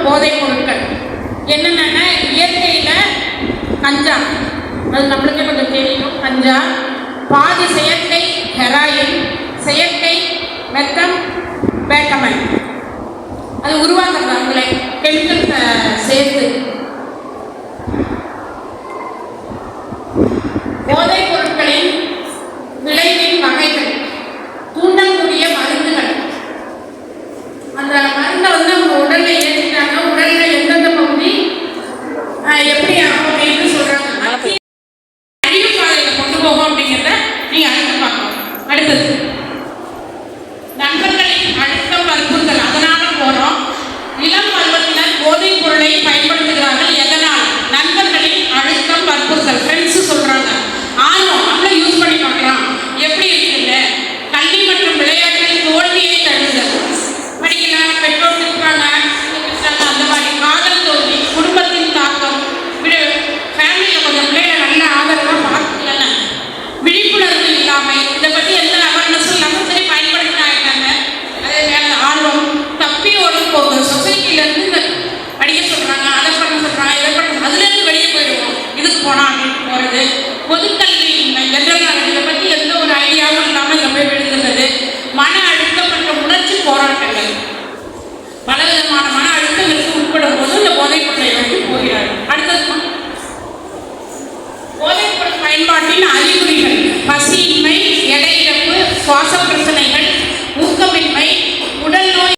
போதைப் பொருட்கள் என்னென்னா இயற்கையில் கஞ்சா, அது நம்மளுக்கே கொஞ்சம் தெரியும். கஞ்சா, பாதி செயற்கை ஹெராயின், செயற்கை மெத்தம் பேட்டமைன், அது உருவாக்குறது அவங்களே கெமிக்கல் சேர்த்து. போதைப் பொருட்களின் விளைவின் வகைகள், தூண்டக்கூடிய மருந்துகள். அந்த மருந்தை வந்து அவங்க உடல்ல ஏற்றிட்டாங்க, உடல்ல எந்தெந்த பகுதி எப்படி ஆகும் அப்படின்னு சொல்றாங்க. அழிவு பாதையில கொண்டு போகும் அப்படிங்கிறத நீங்க அடுத்து பார்க்கணும். அடுத்தது நண்பர்களின் அழுத்தம் வற்புறுத்தல். அதனால போறோம். இளம் பருவத்தினர் போதைப் பொருளை பயன்படுத்துகிறார்கள். எதனால்? நண்பர்களின் அழுத்தம் வற்புறுத்தல். ஃப்ரெண்ட்ஸ் சொல்றாங்க, ஆனும் நம்மள யூஸ் பண்ணி பார்க்கலாம், எப்படி இருக்குங்க. கல்வி மற்றும் விளையாட்டில் தோல்வியை தழுவுதல். படிக்கலாம், பெற்றோர் திட்டுறாங்க, அந்த மாதிரி. காதல் தோல்வி, குடும்பத்தின் தாக்கம், ஃபேமிலியில் கொஞ்சம் பிள்ளைகளை நல்ல ஆதரவாக பார்த்துக்கல, விழிப்புணர்வு இல்லாமை, இதை பற்றி எந்த அவேர்னஸும் இல்லாமல் சரி பயன்படுத்தினாங்க. அதே மேலே ஆர்வம், தப்பி ஓடும் போகுது. சொசைட்டிலேருந்து இந்த படிக்க சொல்கிறாங்க, அதை பண்ண சொல்கிறாங்க, இதை பண்ண, அதுலேருந்து வெளியே போயிடுவோம், இதுக்கு போனால் அப்படின்னு போகிறது. பொதுக்கல்வி இன்மை, ஜென்ரல் நாலேஜ், இதை பற்றி எந்த ஒரு ஐடியாவும் இல்லாமல் இங்கே போய் விழுந்துகிறது. மன அழுத்தம் மற்றும் உணர்ச்சி போராட்டங்கள், பலவிதமான மன அழுத்தங்களுக்கு உட்படும் போது இந்த போதைப் பொருளை வந்து போகிறார்கள். அடுத்தது போதைப் பொருள் பயன்பாட்டின் அறிகுறிகள்: பசியின்மை, எடை இழப்பு, சுவாச பிரச்சனைகள்,